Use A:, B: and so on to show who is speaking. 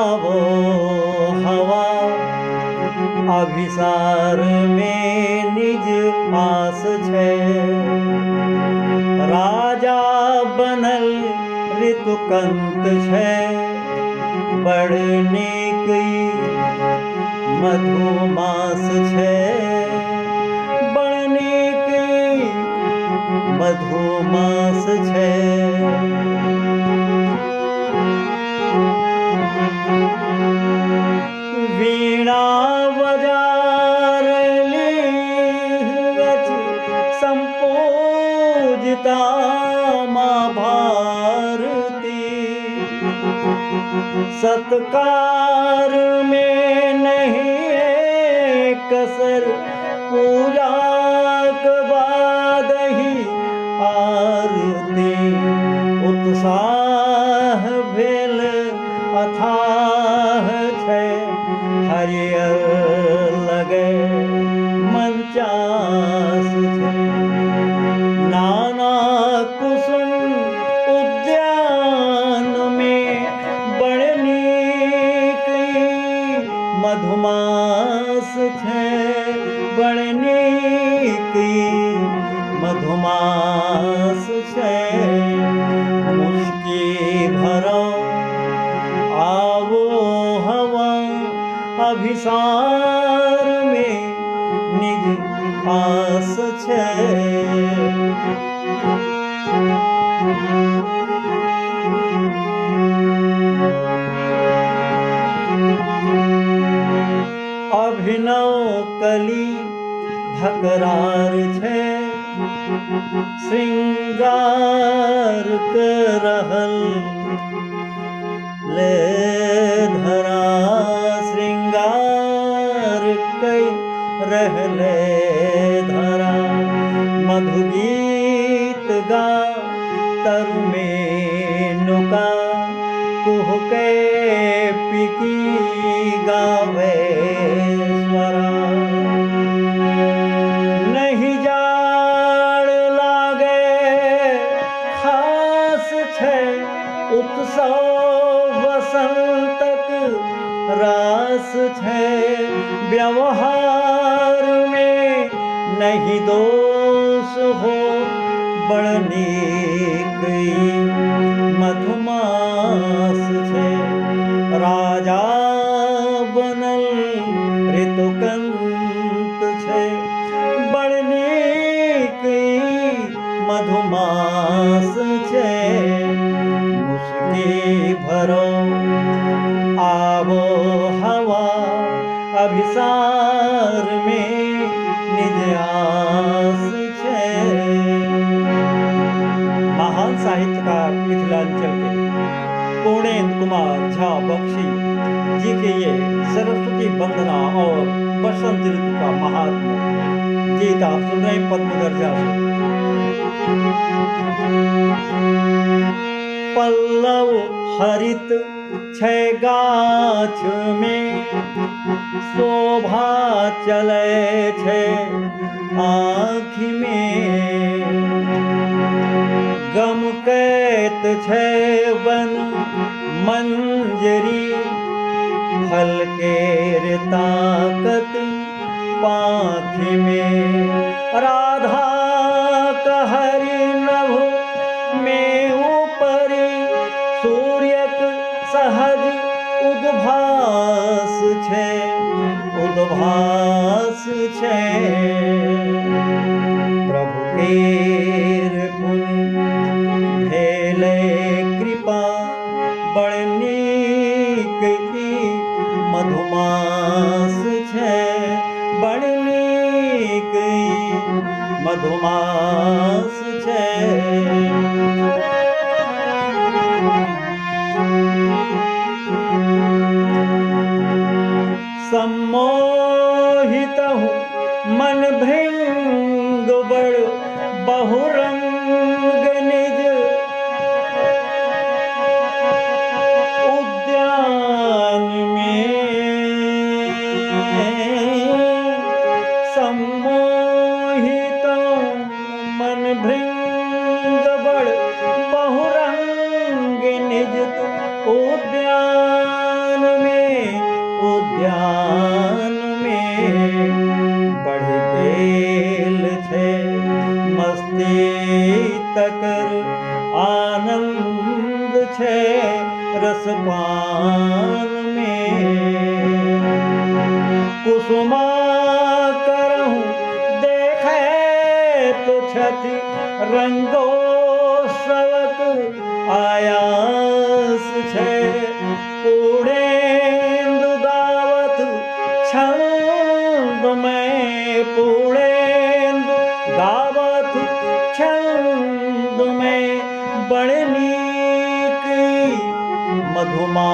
A: आवो हवा अभिसार में निज आस छे। राजा बनल ऋतुकंत छे, बड़ नीक मधुमास छे। बड़ नीक मधुमास छे। वीणा बजारली संपूजिता माँ भारती। सत्कार में नहीं है कसर, पूजा के बाद ही आरती। उत्साह भेल अथाह छे, हरियर लगे मंचास छे। नाना कुसुम उद्यान में बड़ नीक मधुमास छे। बड़ नीक मधुमास छे। मुस्की भरो आवो हवा अभिसार में निज आस छे। अभिनव कली धकरार छे, श्रृंगार के रहल ले धरा। श्रृंगार कई रहले धरा। मधुगीत गा तरु में नुका, कुहके पिकी गावे स्वरा। नहीं जाड़ लागे खास छे, उत्सव वसंतक रास छे। व्यवहार में नहीं दोष हो, बड़ नीक मधुमास छे। राजा बनल ऋतुकंत छे, बड़ नीक मधुमास छे। मुस्की भरो आवो हवा अभिसार में निज आस छे। महान साहित्यकार मिथिलांचल के पूर्णेंद्र कुमार झा बख्शी जी के ये सरस्वती वंदना और बसंत ऋतु का महात्मा गीत आप सुन रहे हैं पद्म दर्जा से। पल्लव हरित छे गाछ में, शोभा चले छे आँखि में। गम कैत छे वन मंजरी, फल के ताकत पाखि में। राधा कहरी नभ में ऊपरी, सूर्यक सहज उद्भास छे। उद्भास छे प्रभु केर पुनि भेले कृपा। बड़ नीक मधुमास छे। बड़ नीक मधुमास छे। सम्मोहित हूँ मन भृंग बड़ बहुरंग में उद्यान में बढ़ी गेल छे मस्ती तकर आनंद छे रसपान में कुसुमा करहूँ देखे तो छति रंगो सवक आयास छे पूर्णेन्दु गावत छंद में पूर्णेन्दु गावत छंद में बड़ नीक मधुमा